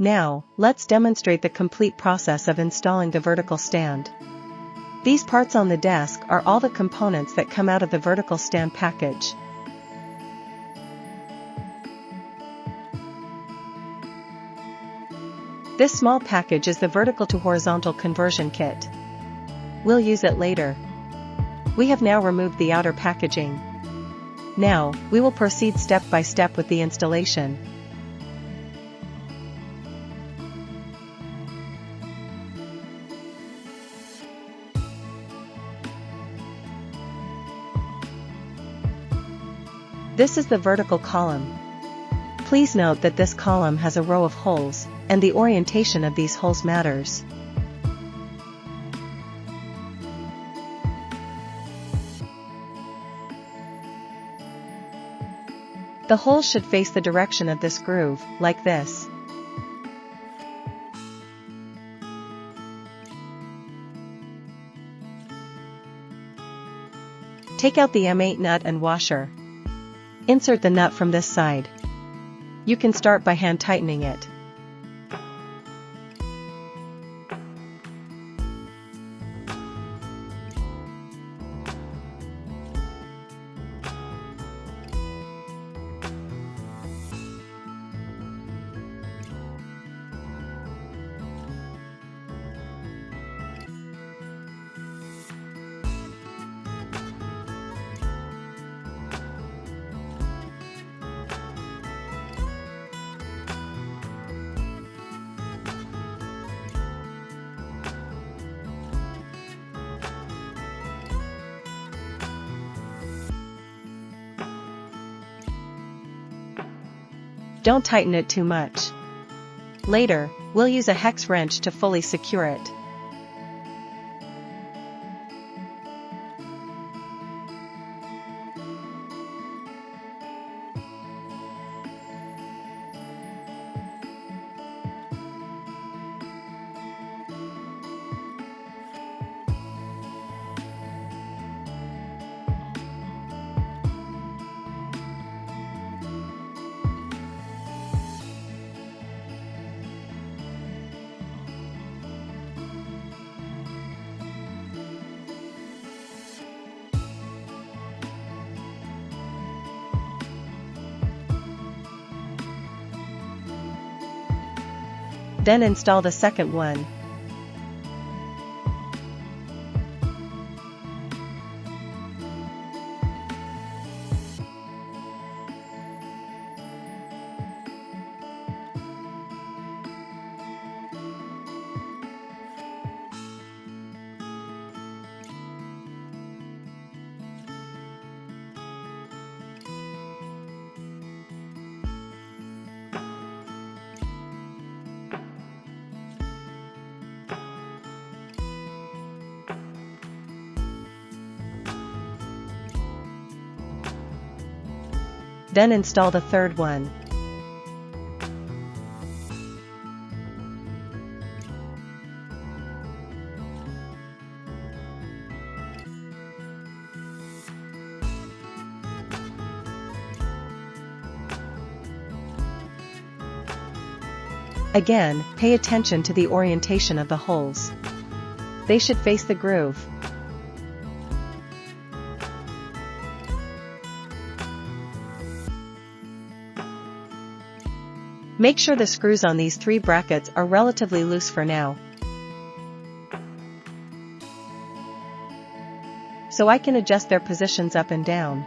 Now, let's demonstrate the complete process of installing the vertical stand. These parts on the desk are all the components that come out of the vertical stand package. This small package is the vertical to horizontal conversion kit. We'll use it later. We have now removed the outer packaging. Now, we will proceed step by step with the installation. This is the vertical column. Please note that this column has a row of holes, and the orientation of these holes matters. The holes should face the direction of this groove, like this. Take out the M8 nut and washer. Insert the nut from this side. You can start by hand tightening it. Don't tighten it too much. Later, we'll use a hex wrench to fully secure it. Then install the second one. Then install the third one. Again, pay attention to the orientation of the holes. They should face the groove. Make sure the screws on these 3 brackets are relatively loose for now, so I can adjust their positions up and down.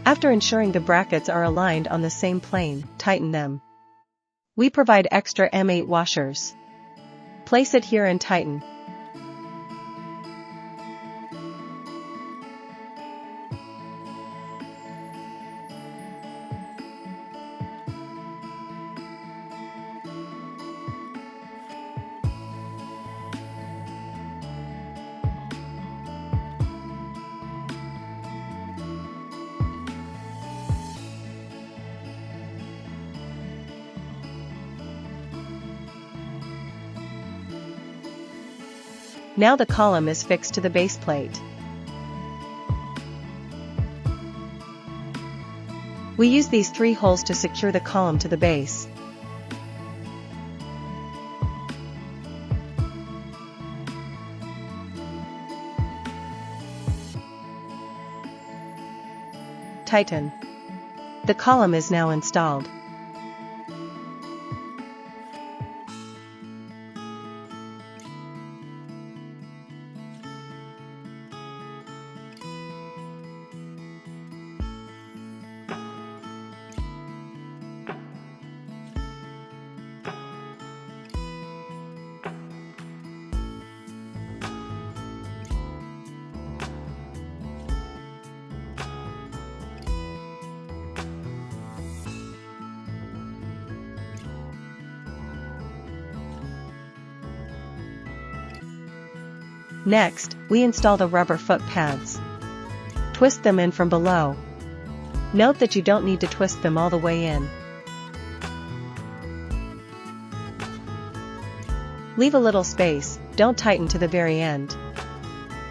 After ensuring the brackets are aligned on the same plane, tighten them. We provide extra M8 washers. Place it here and tighten. Now the column is fixed to the base plate. We use these 3 holes to secure the column to the base. Tighten. The column is now installed. Next, we install the rubber foot pads. Twist them in from below. Note that you don't need to twist them all the way in. Leave a little space, don't tighten to the very end.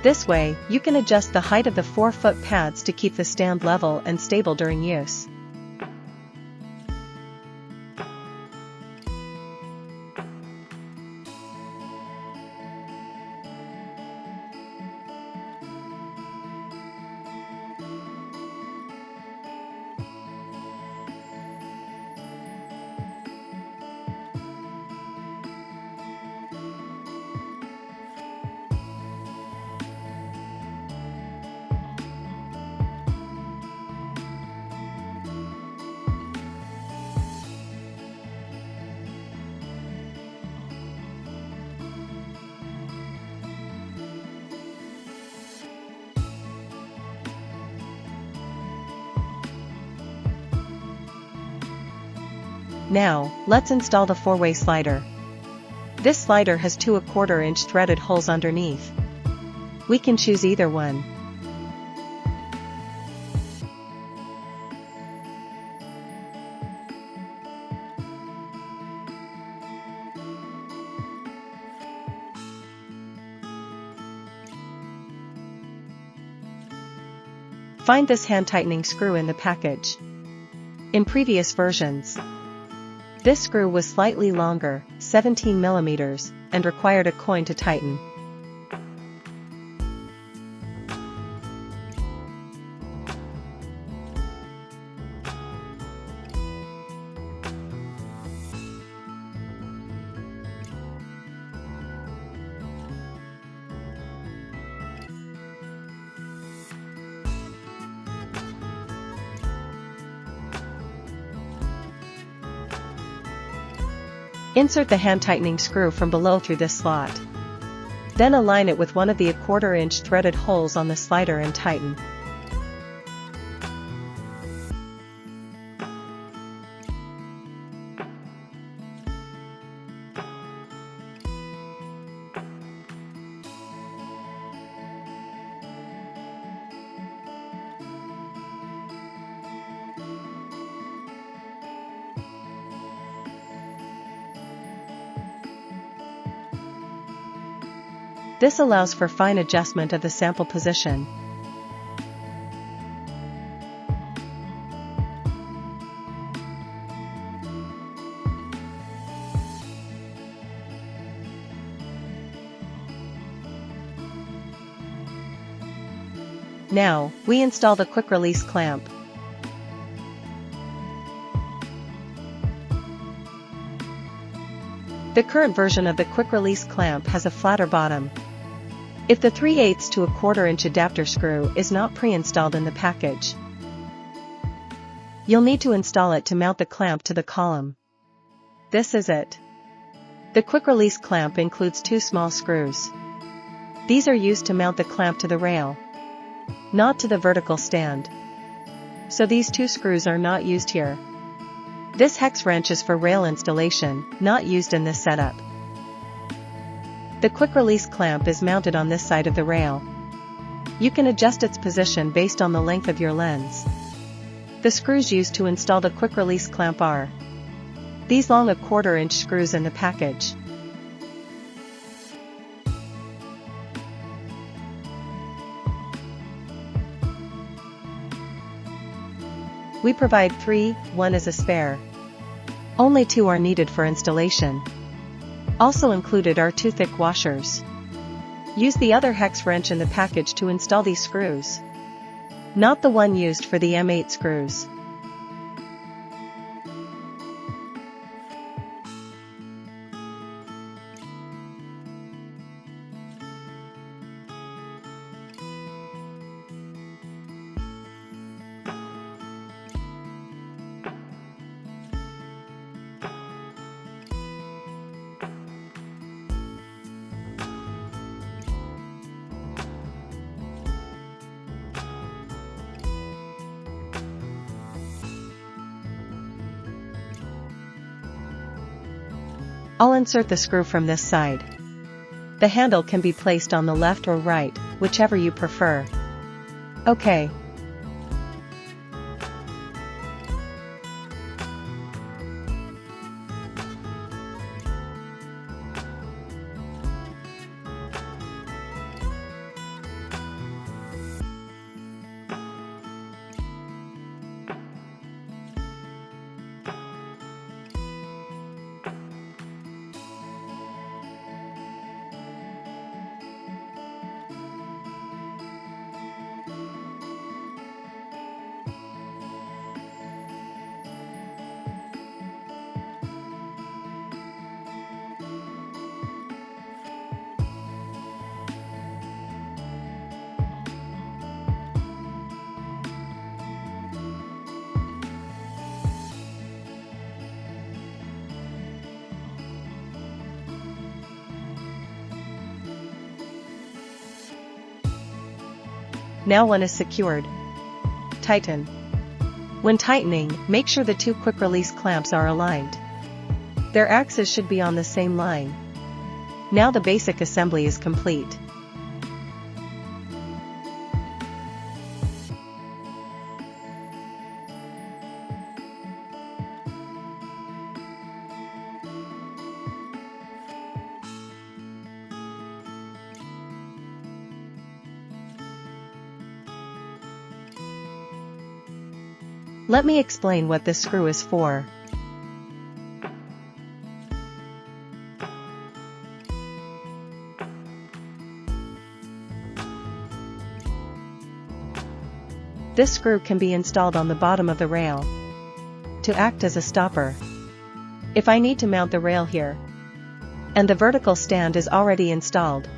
This way, you can adjust the height of the 4-foot pads to keep the stand level and stable during use. Now, let's install the 4-way slider. This slider has 2 1/4-inch threaded holes underneath. We can choose either one. Find this hand tightening screw in the package. In previous versions, this screw was slightly longer, 17 mm, and required a coin to tighten. Insert the hand tightening screw from below through this slot. Then align it with one of the 1/4-inch threaded holes on the slider and tighten. This allows for fine adjustment of the sample position. Now, we install the quick release clamp. The current version of the quick release clamp has a flatter bottom. If the 3/8 to 1/4-inch adapter screw is not pre-installed in the package, you'll need to install it to mount the clamp to the column. This is it. The quick release clamp includes 2 small screws. These are used to mount the clamp to the rail, not to the vertical stand. So these 2 screws are not used here. This hex wrench is for rail installation, not used in this setup. The quick release clamp is mounted on this side of the rail. You can adjust its position based on the length of your lens. The screws used to install the quick release clamp are these long 1/4 inch screws in the package. We provide 3, 1 is a spare. Only 2 are needed for installation. Also included are 2 thick washers. Use the other hex wrench in the package to install these screws, not the one used for the M8 screws. I'll insert the screw from this side. The handle can be placed on the left or right, whichever you prefer. OK. Now one is secured. Tighten. When tightening, make sure the 2 quick release clamps are aligned. Their axes should be on the same line. Now the basic assembly is complete. Let me explain what this screw is for. This screw can be installed on the bottom of the rail to act as a stopper. If I need to mount the rail here, and the vertical stand is already installed,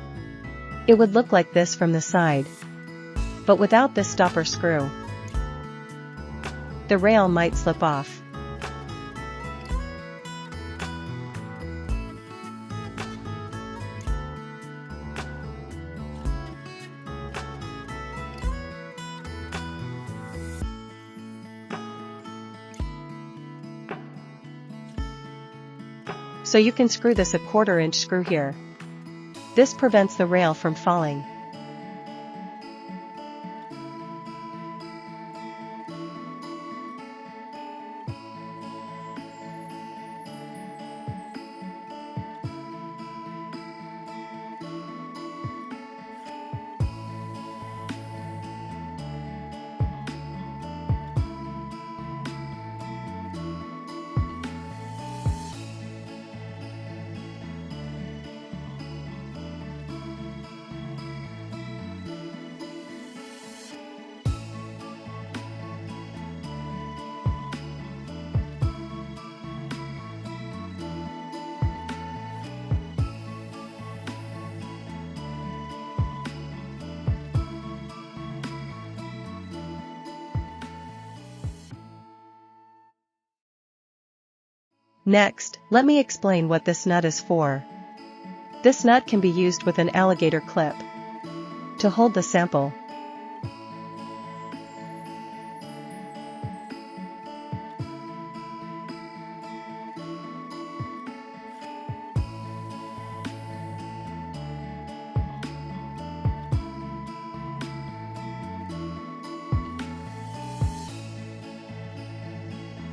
it would look like this from the side. But without this stopper screw, the rail might slip off. So you can screw this 1/4 inch screw here. This prevents the rail from falling. Next, let me explain what this nut is for. This nut can be used with an alligator clip to hold the sample.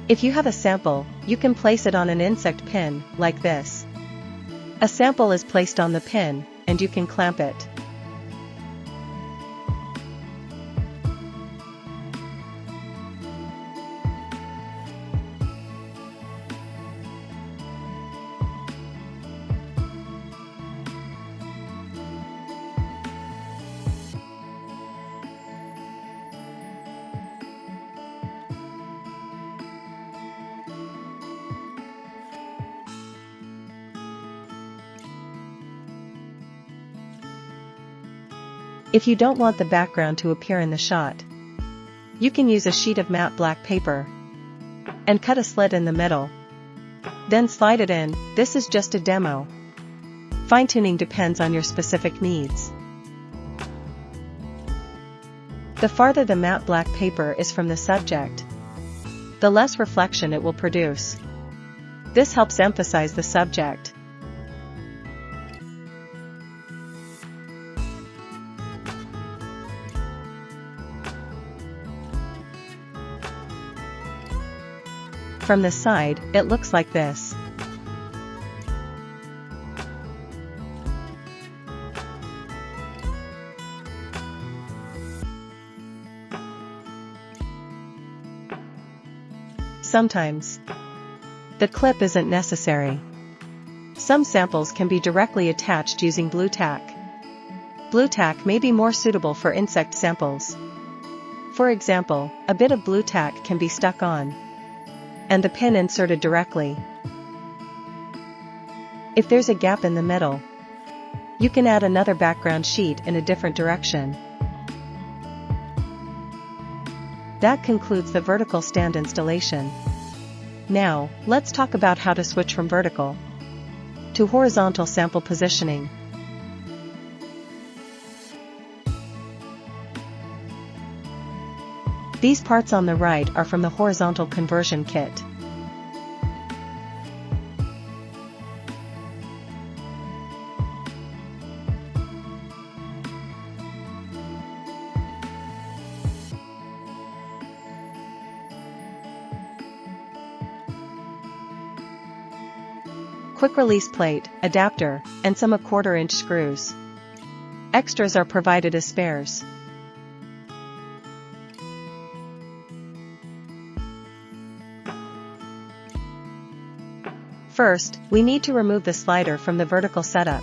If you have a sample, you can place it on an insect pin, like this. A sample is placed on the pin, and you can clamp it. If you don't want the background to appear in the shot, you can use a sheet of matte black paper and cut a slit in the middle. Then slide it in. This is just a demo. Fine-tuning depends on your specific needs. The farther the matte black paper is from the subject, the less reflection it will produce. This helps emphasize the subject. From the side, it looks like this. Sometimes the clip isn't necessary. Some samples can be directly attached using blue tack. Blue tack may be more suitable for insect samples. For example, a bit of blue tack can be stuck on and the pin inserted directly. If there's a gap in the middle, you can add another background sheet in a different direction. That concludes the vertical stand installation. Now, let's talk about how to switch from vertical to horizontal sample positioning. These parts on the right are from the horizontal conversion kit. Quick release plate, adapter, and some 1/4 inch screws. Extras are provided as spares. First, we need to remove the slider from the vertical setup.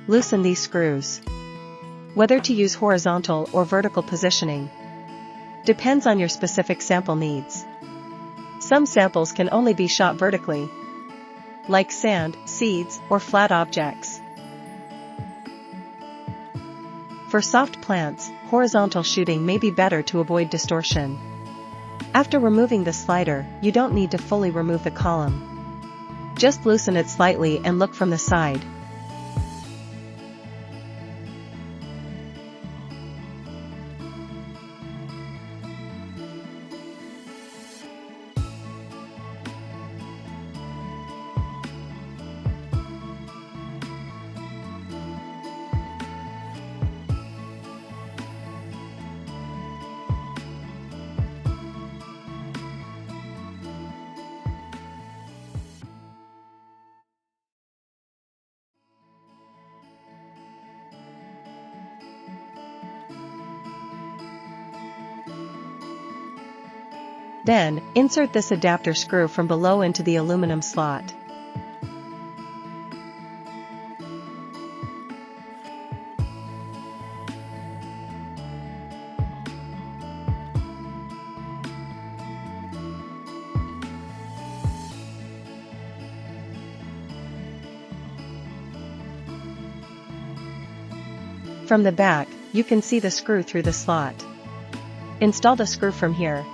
Loosen these screws. Whether to use horizontal or vertical positioning depends on your specific sample needs. Some samples can only be shot vertically, like sand, seeds, or flat objects. For soft plants, horizontal shooting may be better to avoid distortion. After removing the slider, you don't need to fully remove the column. Just loosen it slightly and look from the side. Then, insert this adapter screw from below into the aluminum slot. From the back, you can see the screw through the slot. Install the screw from here.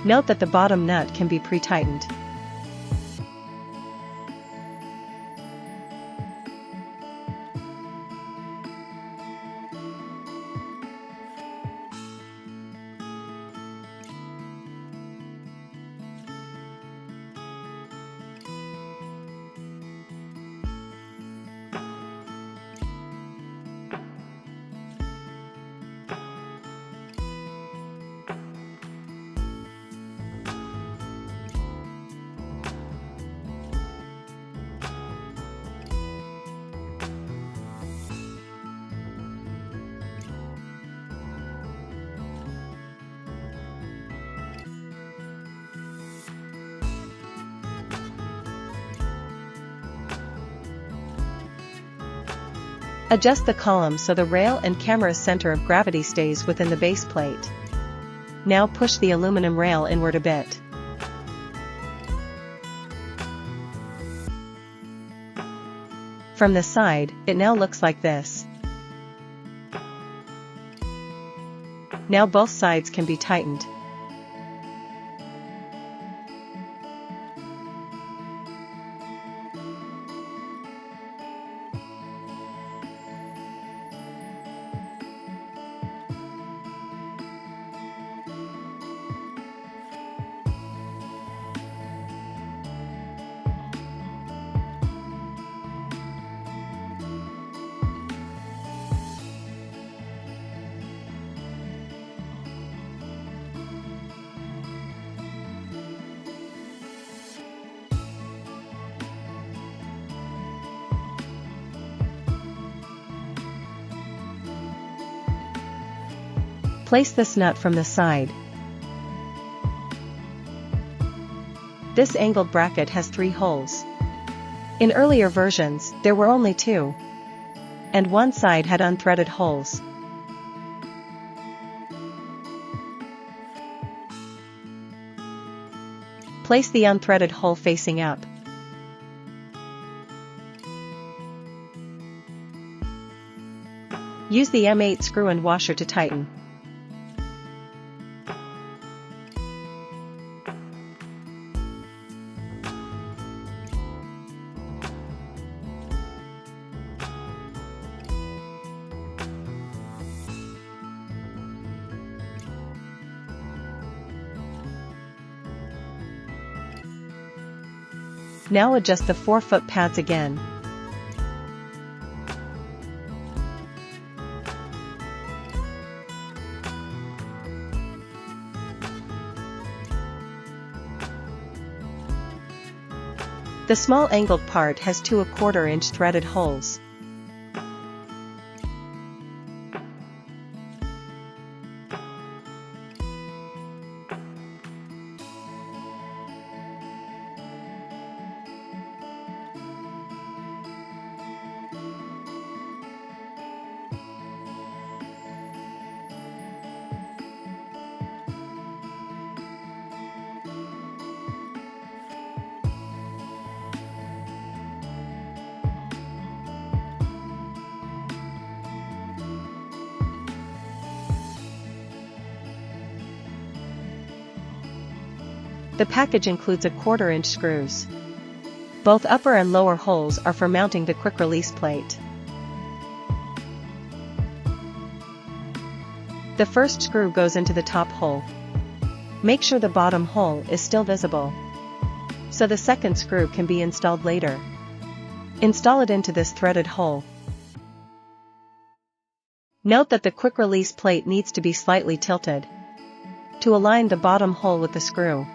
Note that the bottom nut can be pre-tightened. Adjust the column so the rail and camera's center of gravity stays within the base plate. Now push the aluminum rail inward a bit. From the side, it now looks like this. Now both sides can be tightened. Place this nut from the side. This angled bracket has 3 holes. In earlier versions, there were only 2. And one side had unthreaded holes. Place the unthreaded hole facing up. Use the M8 screw and washer to tighten. Now adjust the 4-foot pads again. The small angled part has 2 1/4-inch threaded holes. The package includes 1/4-inch screws. Both upper and lower holes are for mounting the quick-release plate. The first screw goes into the top hole. Make sure the bottom hole is still visible, so the second screw can be installed later. Install it into this threaded hole. Note that the quick-release plate needs to be slightly tilted to align the bottom hole with the screw.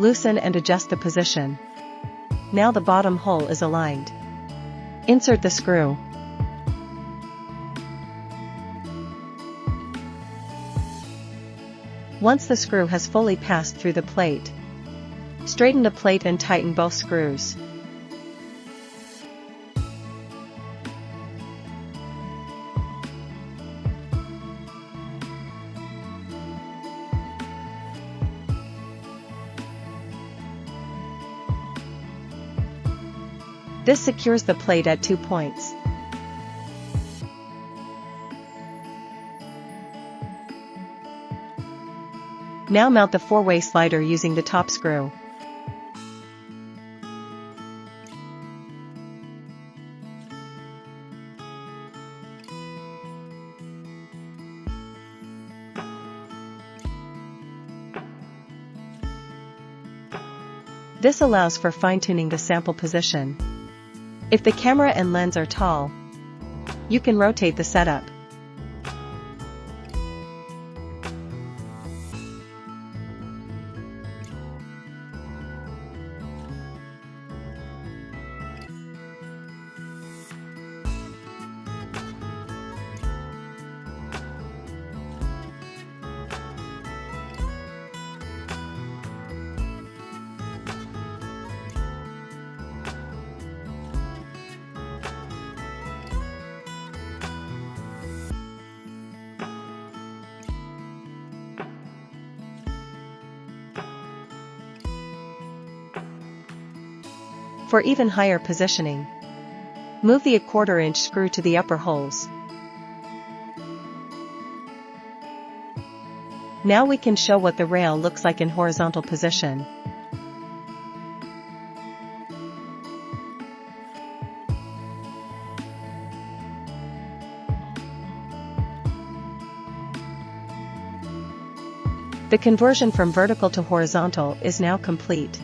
Loosen and adjust the position. Now the bottom hole is aligned. Insert the screw. Once the screw has fully passed through the plate, straighten the plate and tighten both screws. This secures the plate at 2 points. Now mount the 4-way slider using the top screw. This allows for fine-tuning the sample position. If the camera and lens are tall, you can rotate the setup. For even higher positioning, move the 1/4 inch screw to the upper holes. Now we can show what the rail looks like in horizontal position. The conversion from vertical to horizontal is now complete.